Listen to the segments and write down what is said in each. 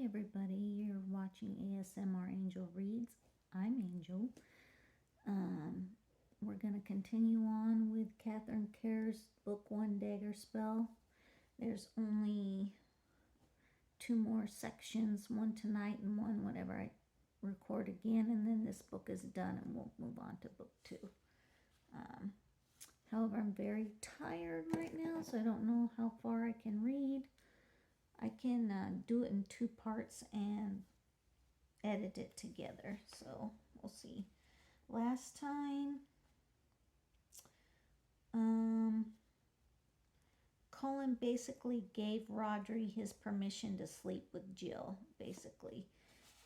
Hi everybody, you're watching ASMR Angel Reads. I'm Angel. We're going to continue on with Catherine Kerr's Book 1 Daggerspell. There's only two more sections, one tonight and one whenever I record again, and then this book is done and we'll move on to book 2. However, I'm very tired right now, so I don't know how far I can read. I can do it in 2 parts and edit it together, so we'll see. Last time, Colin basically gave Rodri his permission to sleep with Jill, basically.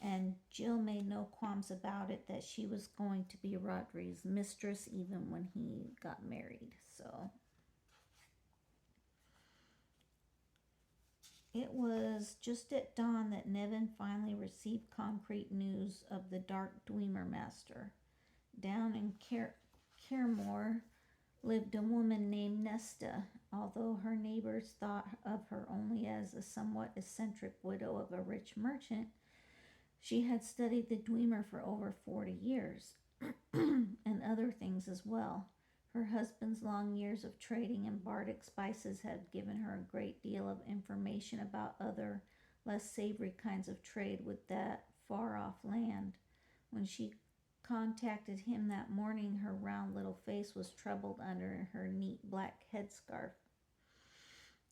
And Jill made no qualms about it that she was going to be Rodri's mistress even when he got married, so. It was just at dawn that Nevin finally received concrete news of the Dark Dwemer Master. Down in Caremore lived a woman named Nesta. Although her neighbors thought of her only as a somewhat eccentric widow of a rich merchant, she had studied the Dwemer for over 40 years, and other things as well. Her husband's long years of trading in bardic spices had given her a great deal of information about other, less savory kinds of trade with that far-off land. When she contacted him that morning, her round little face was troubled under her neat black headscarf.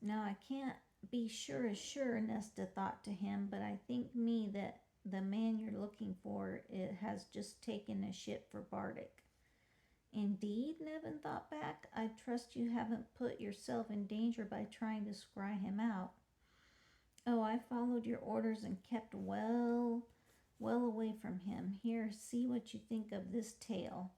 Now, I can't be sure as sure, Nesta thought to him, but I think that the man you're looking for has just taken a ship for Bardic. Indeed, Nevin thought back. I trust you haven't put yourself in danger by trying to scry him out. Oh, I followed your orders and kept well away from him. Here, see what you think of this tale.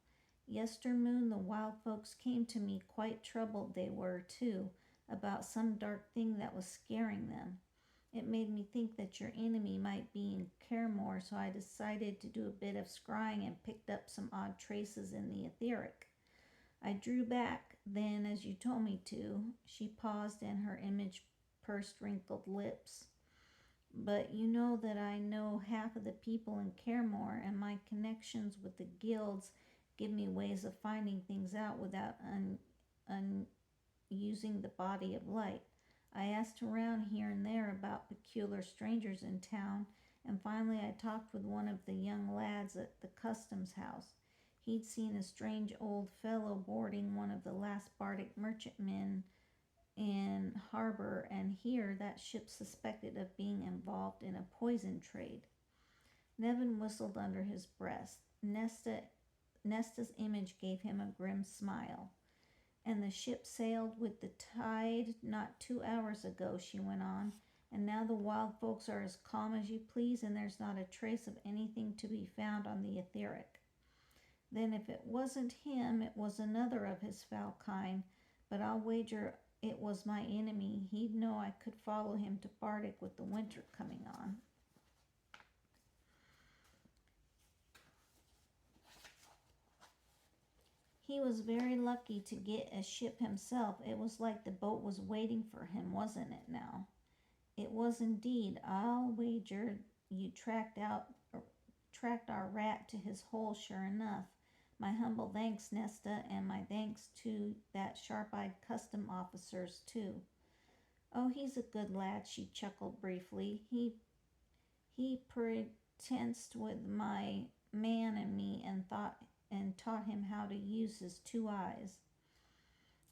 Yestermoon the wild folks came to me, quite troubled they were, too, about some dark thing that was scaring them. It made me think that your enemy might be in Caremore, so I decided to do a bit of scrying and picked up some odd traces in the etheric. I drew back then, as you told me to. She paused, and her image pursed wrinkled lips. But you know that I know half of the people in Caremore, and my connections with the guilds give me ways of finding things out without using the body of light. I asked around here and there about peculiar strangers in town, and finally I talked with one of the young lads at the customs house. He'd seen a strange old fellow boarding one of the last bardic merchantmen in harbor, and here that ship suspected of being involved in a poison trade. Nevin whistled under his breath. Nesta's image gave him a grim smile. And the ship sailed with the tide not 2 hours ago, she went on, and now the wild folks are as calm as you please, and there's not a trace of anything to be found on the etheric. Then if it wasn't him, it was another of his foul kind, but I'll wager it was my enemy. He'd know I could follow him to Bardic with the winter coming on. He was very lucky to get a ship himself. It was like the boat was waiting for him, wasn't it now? It was indeed. I'll wager you tracked our rat to his hole sure enough. My humble thanks, Nesta, and my thanks to that sharp-eyed custom officers, too. Oh, he's a good lad, she chuckled briefly. He pretensed with my man and me and taught him how to use his 2 eyes.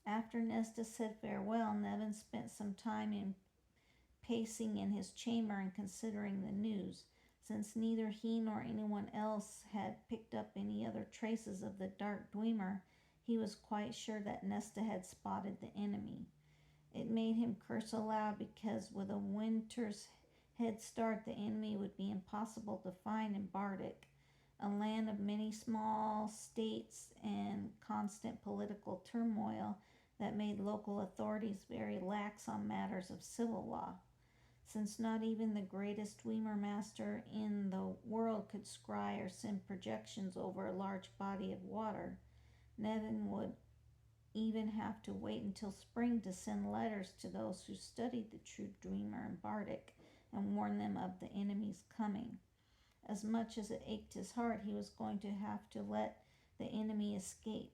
After Nesta said farewell, Nevin spent some time in pacing in his chamber and considering the news. Since neither he nor anyone else had picked up any other traces of the Dark Dwemer, he was quite sure that Nesta had spotted the enemy. It made him curse aloud because with a winter's head start, the enemy would be impossible to find in Bardic, a land of many small states and constant political turmoil that made local authorities very lax on matters of civil law. Since not even the greatest Dwemer master in the world could scry or send projections over a large body of water, Nevin would even have to wait until spring to send letters to those who studied the true Dwemer and Bardic and warn them of the enemy's coming. As much as it ached his heart, he was going to have to let the enemy escape.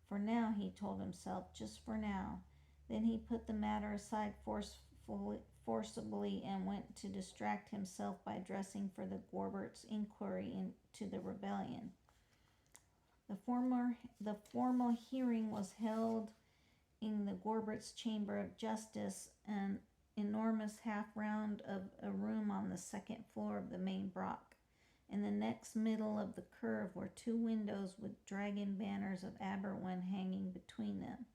For now, he told himself, just for now. Then he put the matter aside forcibly and went to distract himself by dressing for the Gorberts' inquiry into the rebellion. The formal hearing was held in the Gorberts' chamber of justice, an enormous half-round of a room on the second floor of the main block. In the next middle of the curve were two windows with dragon banners of Aberwin hanging between them.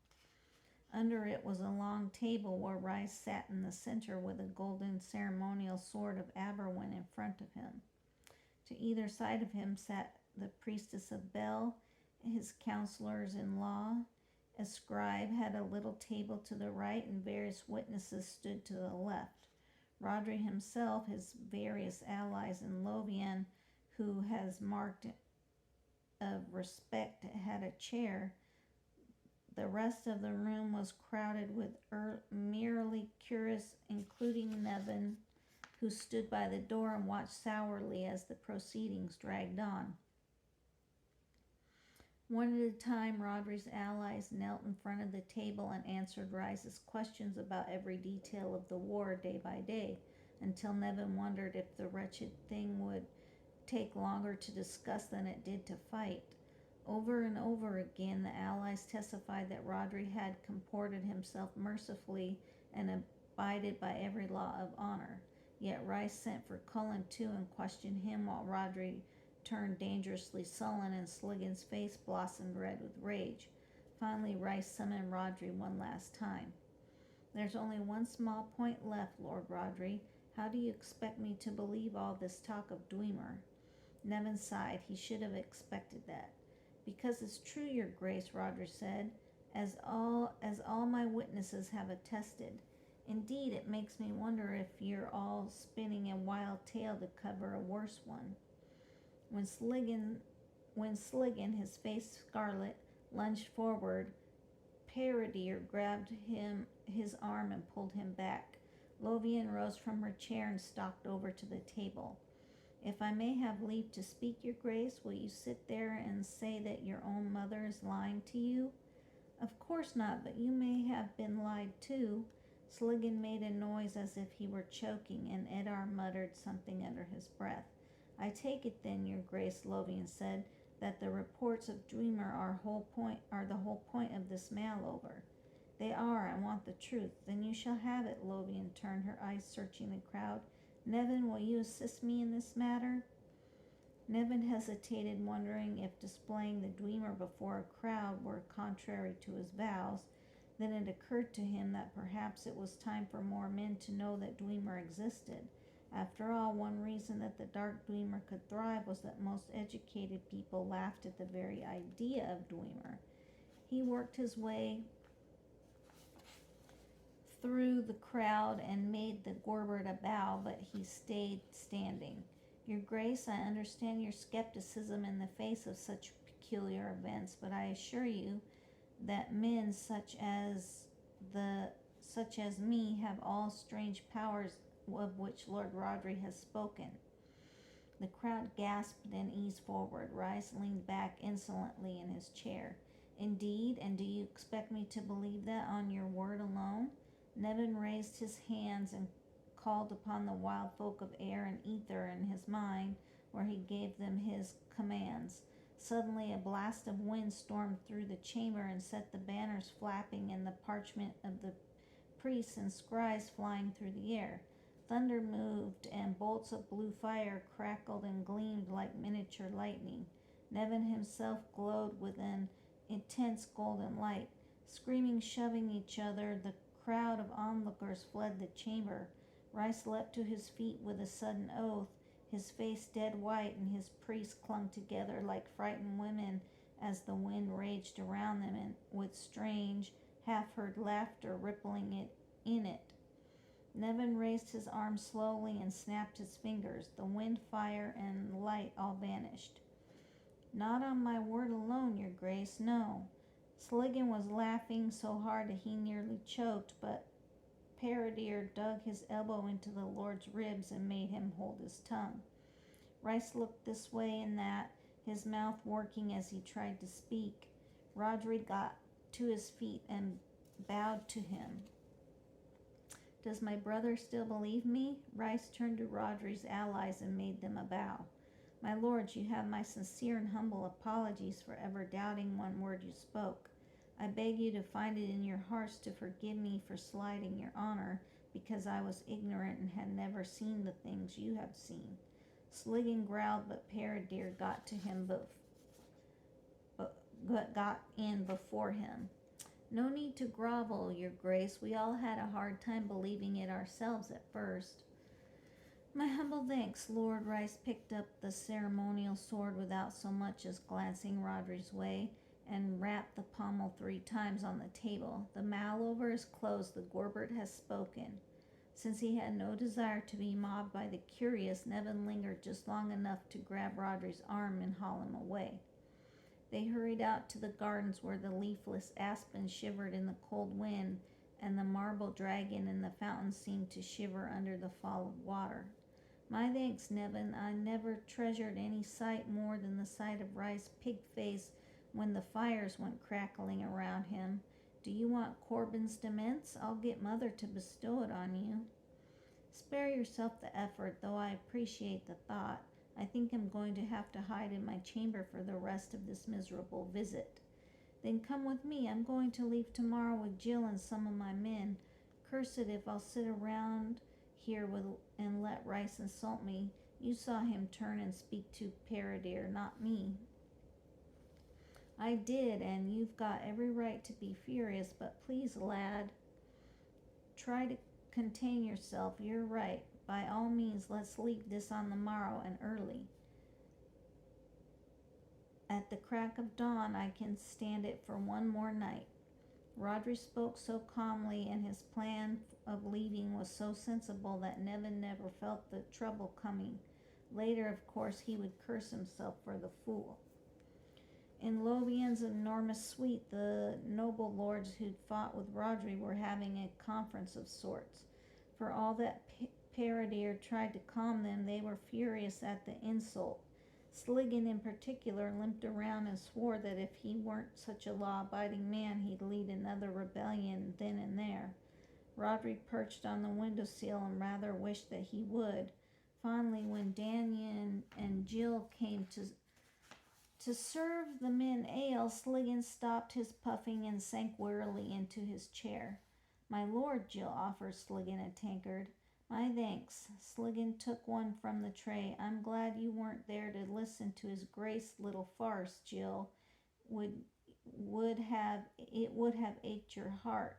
Under it was a long table where Rice sat in the center with a golden ceremonial sword of Aberwin in front of him. To either side of him sat the priestess of Bel, his counselors in law. A scribe had a little table to the right, and various witnesses stood to the left. Rodri himself, his various allies, and Lovian, who has marked of respect, had a chair. The rest of the room was crowded with merely curious, including Nevin, who stood by the door and watched sourly as the proceedings dragged on. One at a time, Rodri's allies knelt in front of the table and answered Rice's questions about every detail of the war day by day, until Nevin wondered if the wretched thing would take longer to discuss than it did to fight. Over and over again, the allies testified that Rodri had comported himself mercifully and abided by every law of honor. Yet Rice sent for Cullen too and questioned him, while Rodri turned dangerously sullen and Sliggin's face blossomed red with rage. Finally, Rice summoned Rodri one last time. There's only one small point left, Lord Rodri. How do you expect me to believe all this talk of Dwemer? Nevin sighed. He should have expected that. Because it's true, Your Grace, Rodri said, as all my witnesses have attested. Indeed, it makes me wonder if you're all spinning a wild tale to cover a worse one. When Sliggin, his face scarlet, lunged forward, Paradier grabbed his arm and pulled him back. Lovian rose from her chair and stalked over to the table. If I may have leave to speak, Your Grace, will you sit there and say that your own mother is lying to you? Of course not, but you may have been lied to. Sliggin made a noise as if he were choking, and Eddar muttered something under his breath. I take it then, Your Grace, Lovian said, that the reports of Dwemer are the whole point of this malover. They are. I want the truth. Then you shall have it. Lovian turned, her eyes searching the crowd. Nevin, will you assist me in this matter? Nevin hesitated, wondering if displaying the Dwemer before a crowd were contrary to his vows. Then it occurred to him that perhaps it was time for more men to know that Dwemer existed. After all, one reason that the Dark Dwemer could thrive was that most educated people laughed at the very idea of Dwemer. He worked his way through the crowd and made the Gorbert a bow, but he stayed standing. Your Grace, I understand your skepticism in the face of such peculiar events, but I assure you that men such as me have all strange powers of which Lord Rodri has spoken. The crowd gasped and eased forward. Rice leaned back insolently in his chair. Indeed, and do you expect me to believe that on your word alone? Nevin raised his hands and called upon the wild folk of air and ether in his mind, where he gave them his commands. Suddenly a blast of wind stormed through the chamber and set the banners flapping and the parchment of the priests and scribes flying through the air. Thunder moved, and bolts of blue fire crackled and gleamed like miniature lightning. Nevin himself glowed with an intense golden light. Screaming, shoving each other, the crowd of onlookers fled the chamber. Rice leapt to his feet with a sudden oath, his face dead white, and his priests clung together like frightened women as the wind raged around them, and with strange, half-heard laughter rippling in it. Nevin raised his arm slowly and snapped his fingers. The wind, fire, and light all vanished. Not on my word alone, Your Grace, no. Sliggin was laughing so hard that he nearly choked, but Paradir dug his elbow into the Lord's ribs and made him hold his tongue. Rice looked this way and that, his mouth working as he tried to speak. Rodri got to his feet and bowed to him. Does my brother still believe me? Rice turned to Rodri's allies and made them a bow. My lords, you have my sincere and humble apologies for ever doubting one word you spoke. I beg you to find it in your hearts to forgive me for slighting your honor, because I was ignorant and had never seen the things you have seen. Sligan growled, but Paradir got to him, got in before him. No need to grovel, your grace. We all had a hard time believing it ourselves at first. My humble thanks, Lord. Rice picked up the ceremonial sword without so much as glancing Rodri's way, and rapped the pommel 3 times on the table. The mallover is closed. The Gorbert has spoken. Since he had no desire to be mobbed by the curious, Nevin lingered just long enough to grab Rodri's arm and haul him away. They hurried out to the gardens where the leafless aspen shivered in the cold wind, and the marble dragon in the fountain seemed to shiver under the fall of water. My thanks, Nevin. I never treasured any sight more than the sight of Rice's pig face when the fires went crackling around him. Do you want Corbin's demence? I'll get Mother to bestow it on you. Spare yourself the effort, though I appreciate the thought. I think I'm going to have to hide in my chamber for the rest of this miserable visit. Then come with me. I'm going to leave tomorrow with Jill and some of my men. Curse it if I'll sit around here and let Rice insult me. You saw him turn and speak to Paradir, not me. I did, and you've got every right to be furious, but please, lad, try to contain yourself. You're right. By all means, let's leave this on the morrow and early. At the crack of dawn, I can stand it for one more night. Rodri spoke so calmly, and his plan of leaving was so sensible that Nevin never felt the trouble coming. Later, of course, he would curse himself for the fool. In Lovian's enormous suite, the noble lords who'd fought with Rodri were having a conference of sorts. For all that Paradir tried to calm them, they were furious at the insult. Sligan in particular limped around and swore that if he weren't such a law-abiding man, he'd lead another rebellion then and there. Rodri perched on the windowsill and rather wished that he would. Finally, when Danyan and Jill came to serve the men ale, Sligan stopped his puffing and sank wearily into his chair. My lord, Jill offered Sligan a tankard. My thanks. Sligan took one from the tray. I'm glad you weren't there to listen to his grace little farce, Jill. It would have ached your heart.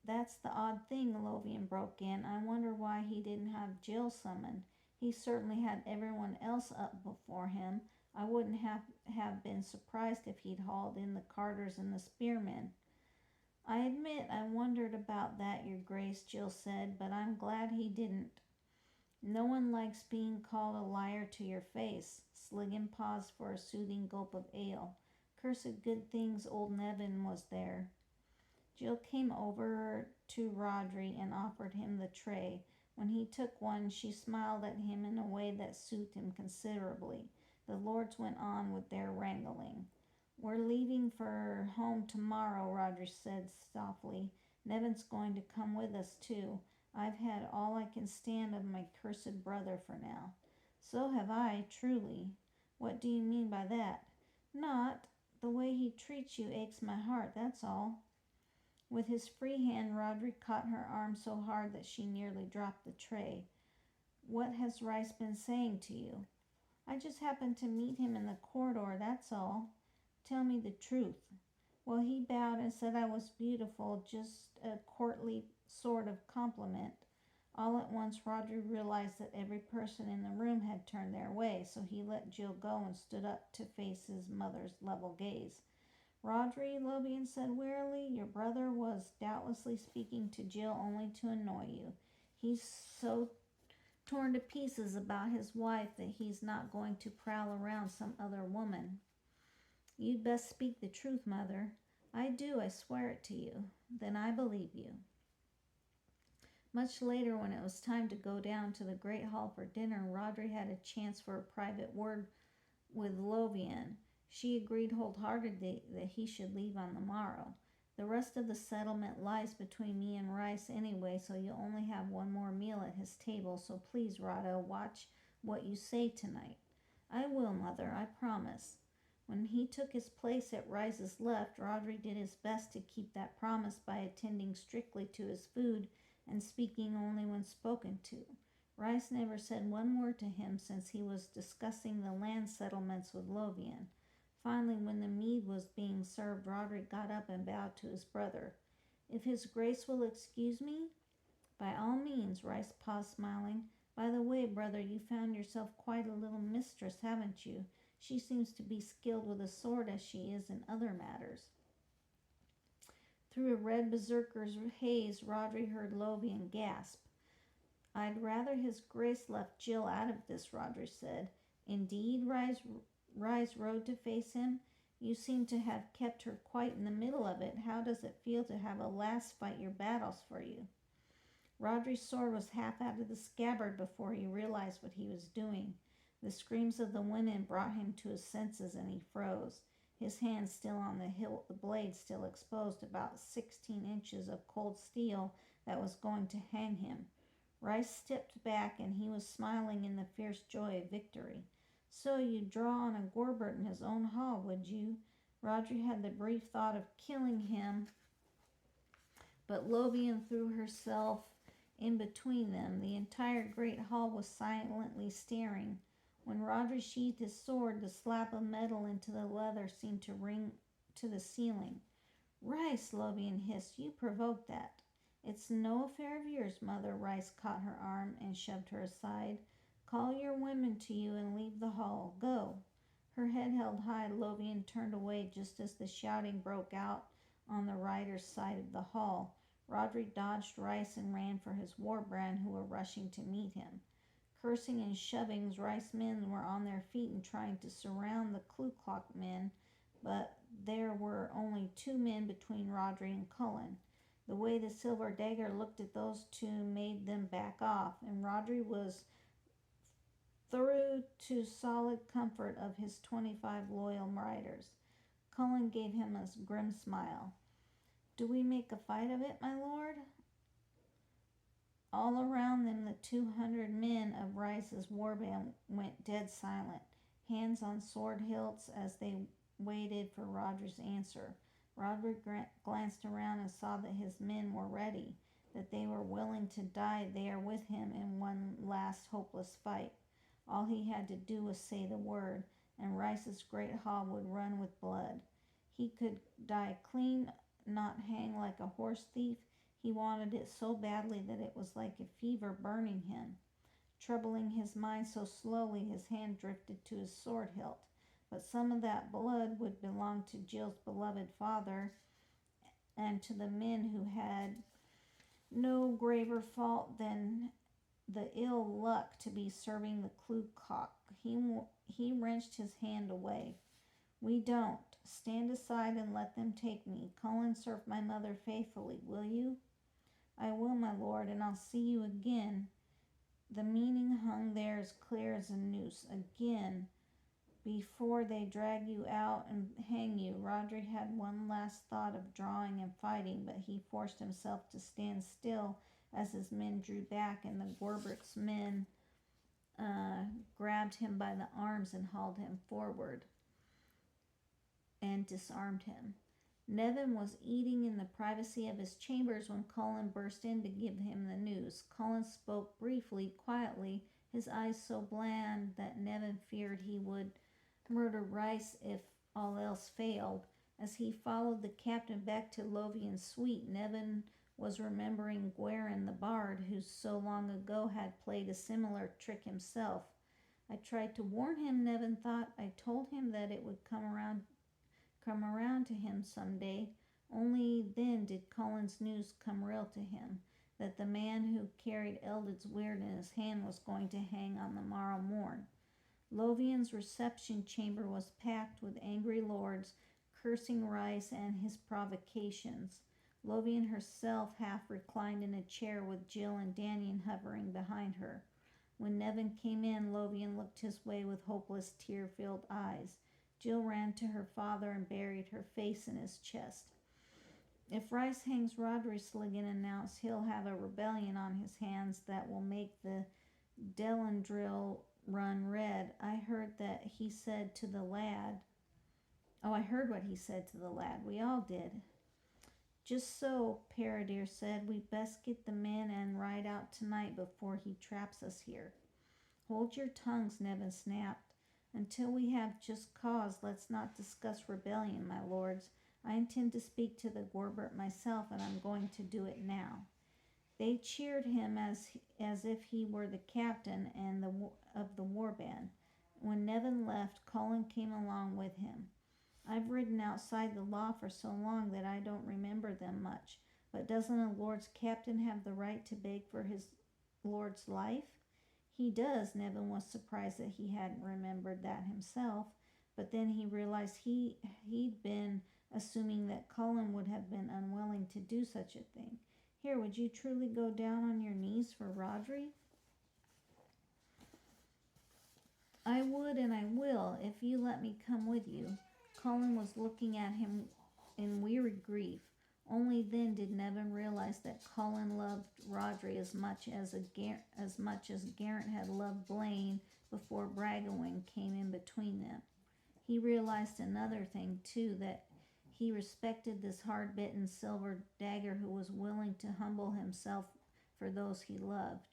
That's the odd thing, Lovian broke in. I wonder why he didn't have Jill summoned. He certainly had everyone else up before him. I wouldn't have been surprised if he'd hauled in the carters and the spearmen. I admit I wondered about that, your grace, Jill said, but I'm glad he didn't. No one likes being called a liar to your face. Sligan paused for a soothing gulp of ale. Cursed good things old Nevin was there. Jill came over to Rodri and offered him the tray. When he took one, she smiled at him in a way that soothed him considerably. The lords went on with their wrangling. We're leaving for home tomorrow, Rodri said softly. Nevin's going to come with us, too. I've had all I can stand of my cursed brother for now. So have I, truly. What do you mean by that? Not. The way he treats you aches my heart, that's all. With his free hand, Rodri caught her arm so hard that she nearly dropped the tray. What has Rice been saying to you? I just happened to meet him in the corridor, that's all. Tell me the truth. Well, he bowed and said I was beautiful, just a courtly sort of compliment. All at once, Rodri realized that every person in the room had turned their way, so he let Jill go and stood up to face his mother's level gaze. Rodri, Lovian said wearily, your brother was doubtlessly speaking to Jill only to annoy you. He's so torn to pieces about his wife that he's not going to prowl around some other woman. You'd best speak the truth, Mother. I do, I swear it to you. Then I believe you. Much later, when it was time to go down to the great hall for dinner, Rodri had a chance for a private word with Lovian. She agreed wholeheartedly that he should leave on the morrow. The rest of the settlement lies between me and Rice anyway, so you'll only have one more meal at his table, so please, Rada, watch what you say tonight. I will, Mother, I promise. When he took his place at Rice's left, Rodri did his best to keep that promise by attending strictly to his food and speaking only when spoken to. Rice never said one word to him since he was discussing the land settlements with Lovian. Finally, when the mead was being served, Roderick got up and bowed to his brother. If his grace will excuse me? By all means, Rice paused, smiling. By the way, brother, you found yourself quite a little mistress, haven't you? She seems to be skilled with a sword as she is in other matters. Through a red berserker's haze, Rodri heard Lovian gasp. I'd rather his grace left Jill out of this, Rodri said. Indeed, Rise rode to face him. You seem to have kept her quite in the middle of it. How does it feel to have a lass fight your battles for you? Rodri's sword was half out of the scabbard before he realized what he was doing. The screams of the women brought him to his senses, and he froze, his hand still on the hilt, the blade still exposed, about 16 inches of cold steel that was going to hang him. Rice stepped back, and he was smiling in the fierce joy of victory. So you'd draw on a Gorbert in his own hall, would you? Rodri had the brief thought of killing him, but Lovian threw herself in between them. The entire great hall was silently staring. When Rodri sheathed his sword, the slap of metal into the leather seemed to ring to the ceiling. Rice, Lovian hissed, you provoked that. It's no affair of yours, Mother. Rice caught her arm and shoved her aside. Call your women to you and leave the hall. Go. Her head held high, Lovian turned away just as the shouting broke out on the rider's side of the hall. Rodri dodged Rice and ran for his warbrand, who were rushing to meet him. Cursing and shoving, Rice men were on their feet and trying to surround the Ku Klux men, but there were only 2 men between Rodri and Cullen. The way the silver dagger looked at those 2 made them back off, and Rodri was through to solid comfort of his 25 loyal riders. Cullen gave him a grim smile. Do we make a fight of it, my lord? All around them, the 200 men of Rice's warband went dead silent, hands on sword hilts as they waited for Rodri's answer. Rodri glanced around and saw that his men were ready, that they were willing to die there with him in one last hopeless fight. All he had to do was say the word, and Rice's great hall would run with blood. He could die clean, not hang like a horse thief. He wanted it so badly that it was like a fever burning him. Troubling his mind so slowly, his hand drifted to his sword hilt. But some of that blood would belong to Jill's beloved father and to the men who had no graver fault than the ill luck to be serving the Ku Klux. He wrenched his hand away. We don't. Stand aside and let them take me. Cullen, serve my mother faithfully, will you? I will, my lord, and I'll see you again. The meaning hung there as clear as a noose. Again, before they drag you out and hang you. Rodri had one last thought of drawing and fighting, but he forced himself to stand still as his men drew back, and the Gorbert's men grabbed him by the arms and hauled him forward and disarmed him. Nevin was eating in the privacy of his chambers when Cullen burst in to give him the news. Cullen spoke briefly, quietly, his eyes so bland that Nevin feared he would murder Rice if all else failed. As he followed the captain back to Lovian's suite, Nevin was remembering Guerin the bard, who so long ago had played a similar trick himself. I tried to warn him, Nevin thought. I told him that it would come around to him someday. Only then did Cullen's news come real to him, that the man who carried Eldred's weird in his hand was going to hang on the morrow morn. Lovian's reception chamber was packed with angry lords, cursing Rice and his provocations. Lovian herself half reclined in a chair with Jill and Danyon hovering behind her. When Nevin came in, Lovian looked his way with hopeless, tear-filled eyes. Jill ran to her father and buried her face in his chest. If Rice hangs Rodri, Sligan announced, he'll have a rebellion on his hands that will make the Delandrill run red. I heard what he said to the lad. We all did. Just so, Paradir said. We best get the men and ride out tonight before he traps us here. Hold your tongues, Nevin snapped. Until we have just cause, let's not discuss rebellion, my lords. I intend to speak to the Gorbert myself, and I'm going to do it now. They cheered him as if he were the captain of the warband. When Nevin left, Colin came along with him. I've ridden outside the law for so long that I don't remember them much. But doesn't a lord's captain have the right to beg for his lord's life? He does. Nevin was surprised that he hadn't remembered that himself. But then he realized he'd been assuming that Colin would have been unwilling to do such a thing. Here, would you truly go down on your knees for Rodri? I would and I will, if you let me come with you. Colin was looking at him in weary grief. Only then did Nevin realize that Colin loved Rodri as much as Geraint had loved Blaine before Bragawin came in between them. He realized another thing, too, that he respected this hard-bitten silver dagger who was willing to humble himself for those he loved.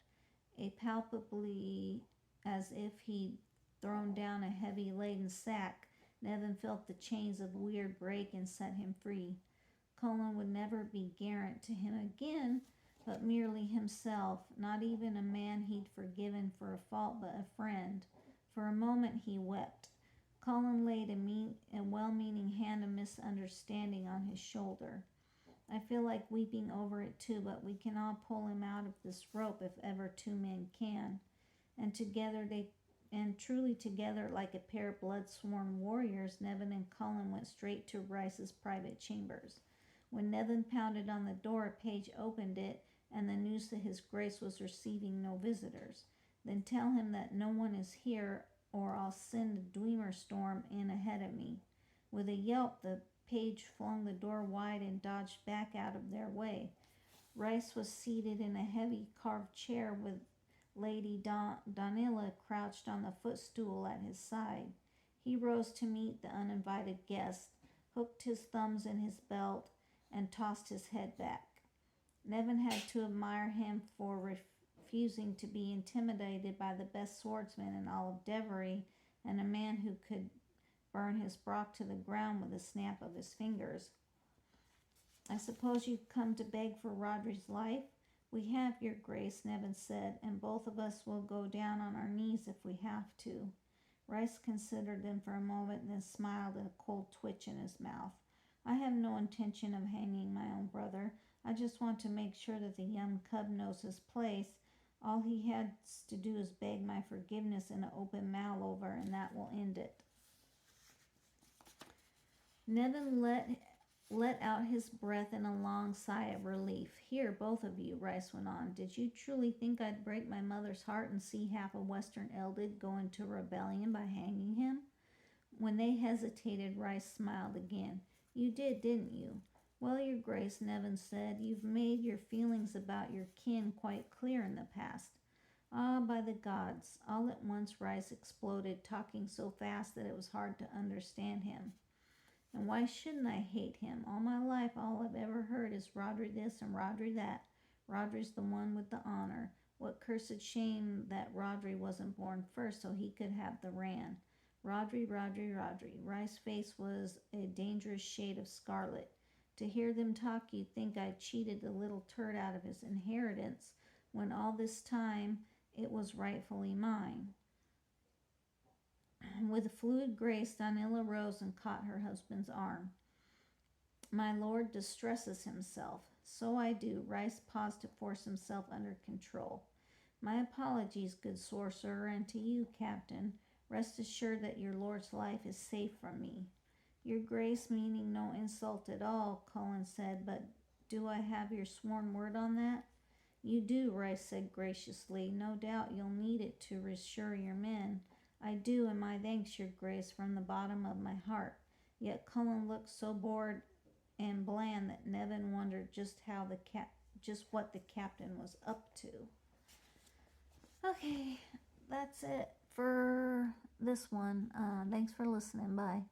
Palpably as if he'd thrown down a heavy-laden sack, Nevin felt the chains of Weird break and set him free. Colin would never be Geraint to him again, but merely himself, not even a man he'd forgiven for a fault, but a friend. For a moment he wept. Colin laid a well-meaning hand of misunderstanding on his shoulder. I feel like weeping over it too, but we can all pull him out of this rope if ever two men can. And truly together, like a pair of blood-sworn warriors, Nevin and Colin went straight to Rice's private chambers. When Nevin pounded on the door, a page opened it, and the news that his grace was receiving no visitors. Then tell him that no one is here, or I'll send a Dwemer storm in ahead of me. With a yelp, the page flung the door wide and dodged back out of their way. Rice was seated in a heavy carved chair with Lady Donilla crouched on the footstool at his side. He rose to meet the uninvited guest, hooked his thumbs in his belt, and tossed his head back. Nevin had to admire him for refusing to be intimidated by the best swordsman in all of Devery, and a man who could burn his Brock to the ground with a snap of his fingers. I suppose you've come to beg for Rodri's life? We have, your grace, Nevin said, and both of us will go down on our knees if we have to. Rice considered them for a moment and then smiled at a cold twitch in his mouth. I have no intention of hanging my own brother. I just want to make sure that the young cub knows his place. All he has to do is beg my forgiveness in an open Malover, and that will end it. Nevin let out his breath in a long sigh of relief. Here, both of you, Rice went on. Did you truly think I'd break my mother's heart and see half of Western Eldad go into rebellion by hanging him? When they hesitated, Rice smiled again. You did, didn't you? Well, your grace, Nevin said, you've made your feelings about your kin quite clear in the past. Ah, by the gods. All at once Rice exploded, talking so fast that it was hard to understand him. And why shouldn't I hate him? All my life, all I've ever heard is Rodri this and Rodri that. Rodri's the one with the honor. What cursed shame that Rodri wasn't born first so he could have the Ran. Rodri, Rodri, Rodri. Rice's face was a dangerous shade of scarlet. To hear them talk, you'd think I'd cheated the little turd out of his inheritance, when all this time it was rightfully mine. With a fluid grace, Donilla rose and caught her husband's arm. My lord distresses himself. So I do. Rice paused to force himself under control. My apologies, good sorcerer, and to you, Captain. Rest assured that your lord's life is safe from me. Your grace, meaning no insult at all, Colin said, but Do I have your sworn word on that? You do, Rice said graciously. No doubt you'll need it to reassure your men. I do, and my thanks, your grace, from the bottom of my heart. Yet Cullen looked so bored and bland that Nevin wondered just what the captain was up to. Okay, that's it for this one. Thanks for listening. Bye.